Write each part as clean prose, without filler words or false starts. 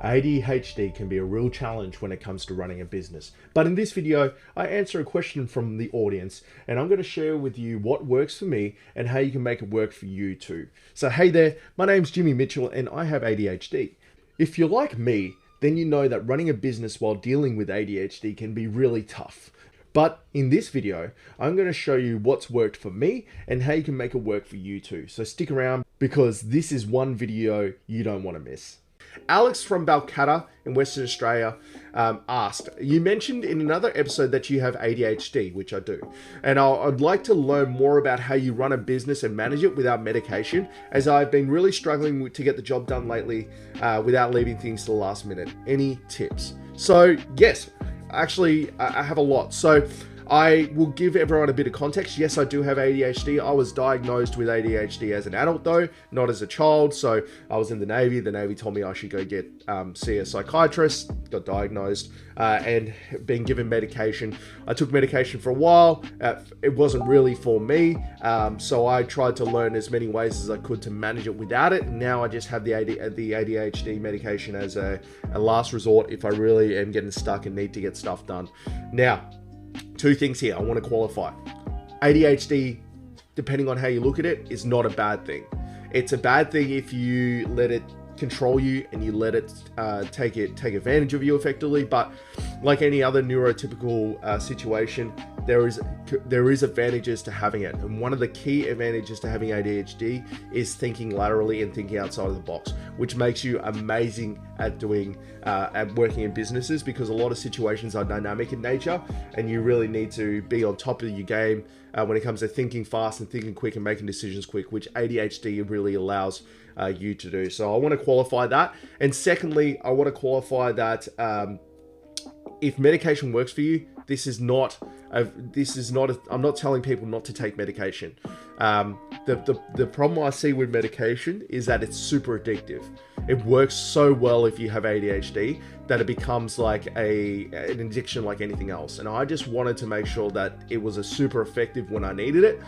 ADHD can be a real challenge when it comes to running a business. But in this video, I answer a question from the audience and I'm going to share with you what works for me and how you can make it work for you too. So hey there, my name's Jimmy Mitchell and I have ADHD. If you're like me, then you know that running a business while dealing with ADHD can be really tough. But in this video, I'm going to show you what's worked for me and how you can make it work for you too. So stick around because this is one video you don't want to miss. Alex from Balcatta in Western Australia asked, you mentioned in another episode that you have ADHD, which I do, and I'd like to learn more about how you run a business and manage it without medication, as I've been really struggling to get the job done lately without leaving things to the last minute. Any tips? So yes, actually I have a lot. So I will give everyone a bit of context. Yes, I do have ADHD. I was diagnosed with ADHD as an adult though, not as a child. So I was in the Navy. The Navy told me I should go see a psychiatrist, got diagnosed and been given medication. I took medication for a while. It wasn't really for me. So I tried to learn as many ways as I could to manage it without it. Now I just have the ADHD medication as a last resort if I really am getting stuck and need to get stuff done. Now, two things here I want to qualify. ADHD, depending on how you look at it, is not a bad thing. It's a bad thing if you let it control you and you let it take advantage of you effectively. But like any other neurotypical situation, there is advantages to having it. And one of the key advantages to having ADHD is thinking laterally and thinking outside of the box, which makes you amazing at working in businesses, because a lot of situations are dynamic in nature and you really need to be on top of your game when it comes to thinking fast and thinking quick and making decisions quick, which ADHD really allows you to do. So I want to qualify that. And secondly, I want to qualify that if medication works for you, I'm not telling people not to take medication. The problem I see with medication is that it's super addictive. It works so well if you have ADHD that it becomes like an addiction like anything else. And I just wanted to make sure that it was a super effective when I needed it.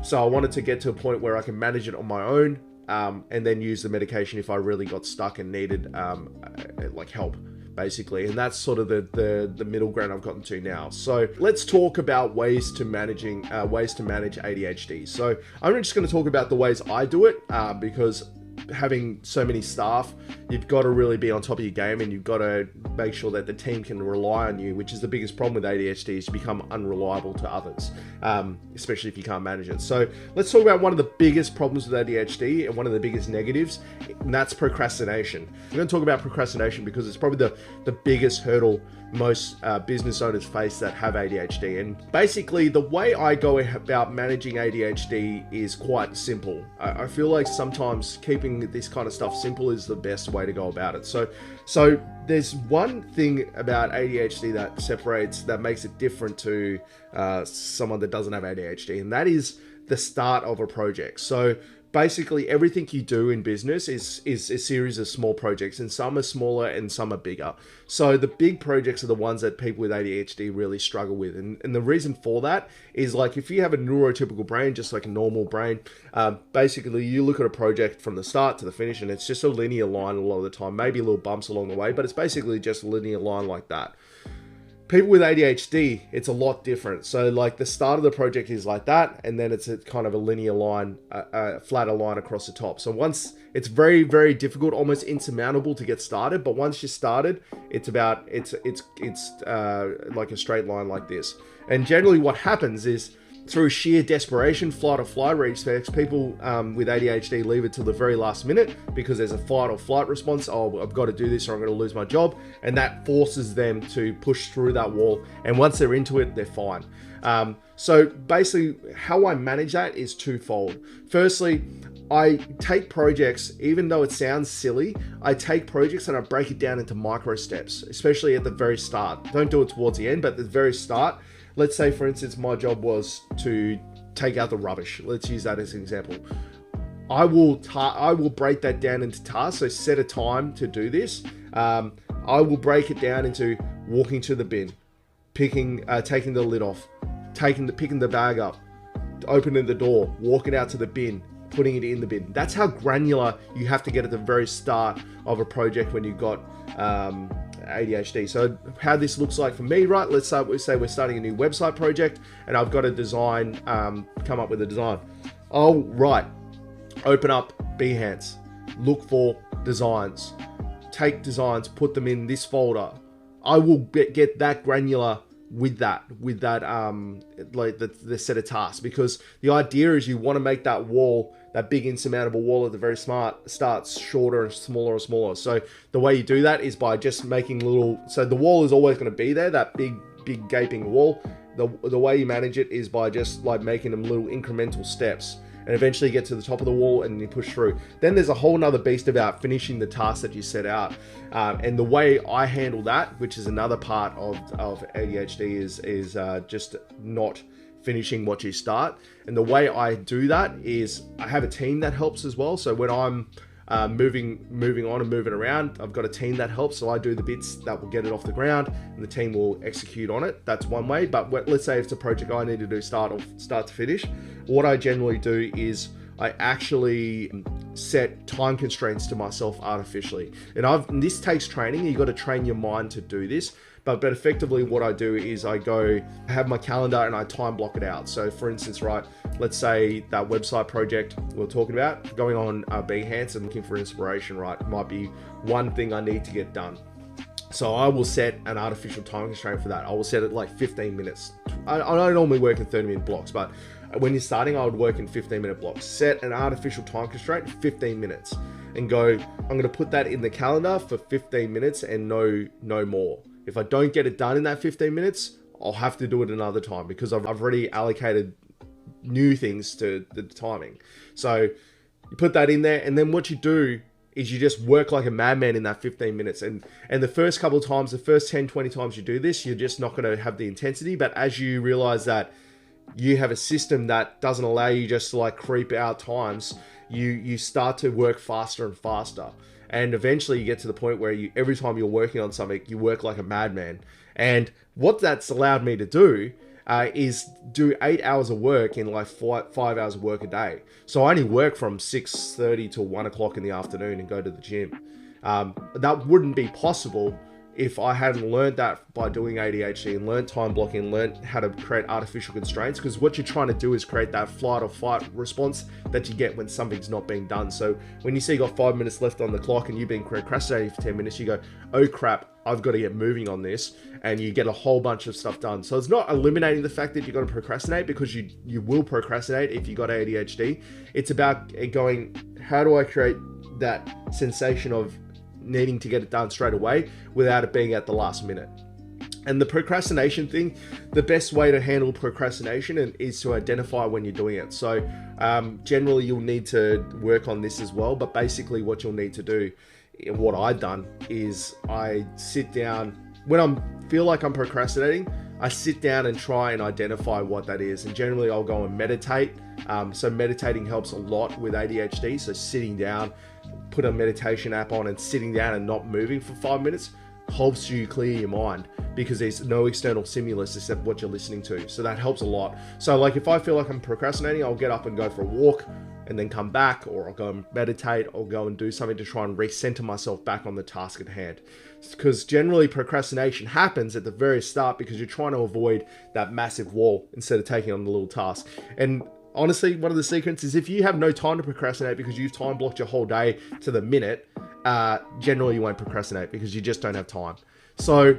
So I wanted to get to a point where I can manage it on my own and then use the medication if I really got stuck and needed like help, basically. And that's sort of the middle ground I've gotten to now. So let's talk about ways to manage ADHD. So I'm just going to talk about the ways I do it because having so many staff, you've got to really be on top of your game and you've got to make sure that the team can rely on you, which is the biggest problem with ADHD, is to become unreliable to others, especially if you can't manage it. So let's talk about one of the biggest problems with ADHD and one of the biggest negatives, and that's procrastination. We're going to talk about procrastination because it's probably the biggest hurdle most business owners face that have ADHD. And basically the way I go about managing ADHD is quite simple. I feel like sometimes keeping this kind of stuff simple is the best way to go about it. So there's one thing about ADHD that makes it different to someone that doesn't have ADHD, and that is the start of a project. So basically everything you do in business is a series of small projects, and some are smaller and some are bigger. So the big projects are the ones that people with ADHD really struggle with. And the reason for that is, like, if you have a neurotypical brain, just like a normal brain, basically you look at a project from the start to the finish and it's just a linear line a lot of the time, maybe little bumps along the way, but it's basically just a linear line like that. People with ADHD, it's a lot different. So like the start of the project is like that, and then it's a kind of a linear line, a flatter line across the top. So once it's very, very difficult, almost insurmountable to get started. But once you're started, it's like a straight line like this. And generally what happens is, through sheer desperation, flight or flight reflex, people with ADHD leave it till the very last minute because there's a fight or flight response. Oh, I've got to do this or I'm going to lose my job. And that forces them to push through that wall. And once they're into it, they're fine. So basically how I manage that is twofold. Firstly, I take projects, even though it sounds silly, I take projects and I break it down into micro steps, especially at the very start. Don't do it towards the end, but at the very start. Let's say, for instance, my job was to take out the rubbish. Let's use that as an example. I will break that down into tasks. So set a time to do this. I will break it down into walking to the bin, taking the lid off, picking the bag up, opening the door, walking out to the bin, putting it in the bin. That's how granular you have to get at the very start of a project when you've got ADHD. So how this looks like for me, right? Let's say we're starting a new website project and I've got a design, come up with a design. Oh, right. Open up Behance, look for designs, take designs, put them in this folder. I will get that granular with that like the set of tasks, because the idea is you want to make that wall, that big insurmountable wall at the very start, shorter and smaller and smaller. So the way you do that is by just making little, so the wall is always going to be there, that big gaping wall. The way you manage it is by just like making them little incremental steps, and eventually you get to the top of the wall and you push through. Then there's a whole nother beast about finishing the task that you set out. And the way I handle that, which is another part of ADHD, is just not finishing what you start. And the way I do that is I have a team that helps as well. So when I'm moving on and moving around, I've got a team that helps. So I do the bits that will get it off the ground and the team will execute on it. That's one way. But let's say if it's a project I need to do start to finish, what I generally do is I actually set time constraints to myself artificially. And this takes training. You got to train your mind to do this. But effectively what I do is I have my calendar and I time block it out. So for instance, right, let's say that website project we're talking about, going on Behance and looking for inspiration, right, might be one thing I need to get done. So I will set an artificial time constraint for that. I will set it like 15 minutes. I normally work in 30-minute blocks, but when you're starting, I would work in 15-minute blocks. Set an artificial time constraint, 15 minutes, and go, I'm going to put that in the calendar for 15 minutes and no more. If I don't get it done in that 15 minutes, I'll have to do it another time because I've already allocated new things to the timing. So you put that in there, and then what you do is you just work like a madman in that 15 minutes. And the first couple of times, the first 10, 20 times you do this, you're just not going to have the intensity. But as you realize that you have a system that doesn't allow you just to like creep out times, you start to work faster and faster. And eventually you get to the point where every time you're working on something, you work like a madman. And what that's allowed me to do is do 8 hours of work in like 5 hours of work a day. So I only work from 6:30 to 1 o'clock in the afternoon and go to the gym. That wouldn't be possible if I hadn't learned that by doing ADHD and learned time blocking, learned how to create artificial constraints, because what you're trying to do is create that flight or fight response that you get when something's not being done. So when you see you got 5 minutes left on the clock and you've been procrastinating for 10 minutes, you go, oh crap, I've got to get moving on this, and you get a whole bunch of stuff done. So it's not eliminating the fact that you're going to procrastinate, because you will procrastinate if you got ADHD. It's about going, how do I create that sensation of needing to get it done straight away without it being at the last minute. And the procrastination thing, the best way to handle procrastination is to identify when you're doing it. So generally you'll need to work on this as well, but basically what you'll need to do, what I've done, is I sit down when I feel like I'm procrastinating. I sit down and try and identify what that is, and generally I'll go and meditate. So meditating helps a lot with ADHD. So sitting down, put a meditation app on and sitting down and not moving for 5 minutes helps you clear your mind, because there's no external stimulus except what you're listening to. So that helps a lot. So like if I feel like I'm procrastinating, I'll get up and go for a walk and then come back, or I'll go and meditate, or go and do something to try and recenter myself back on the task at hand. Because generally procrastination happens at the very start because you're trying to avoid that massive wall instead of taking on the little task. And honestly, one of the secrets is if you have no time to procrastinate because you've time blocked your whole day to the minute, generally you won't procrastinate because you just don't have time. So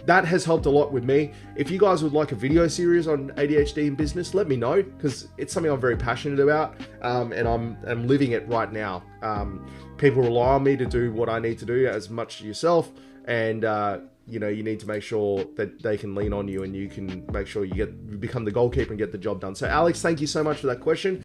that has helped a lot with me. If you guys would like a video series on ADHD in business, let me know, because it's something I'm very passionate about, and I'm living it right now. People rely on me to do what I need to do as much yourself, and you need to make sure that they can lean on you, and you can make sure you become the goalkeeper and get the job done. So Alex, thank you so much for that question.